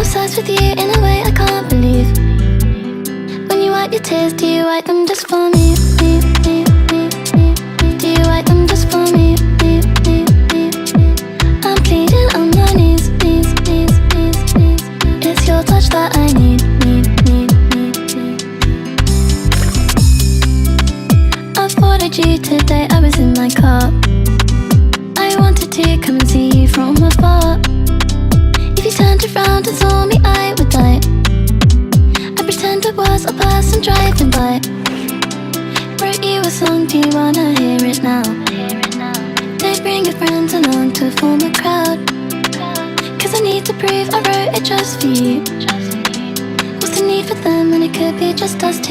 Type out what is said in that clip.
obsessed with you in a way I can't believe. When you wipe your tears, do you wipe them just for me? Do you wipe them just for me? I'm pleading on my knees, knees, knees, knees, knees. It's your touch that I need, need, need, need, need. I spotted you today, I was in my car. I wanted to come and see you from afar. If you turned around and saw me, I would die. I pretend I was a person driving by. Wrote you a song, do you wanna hear it now? They bring your friends along to form a crowd. Cause I need to prove I wrote it just for you. What's the need for them when it could be just us two?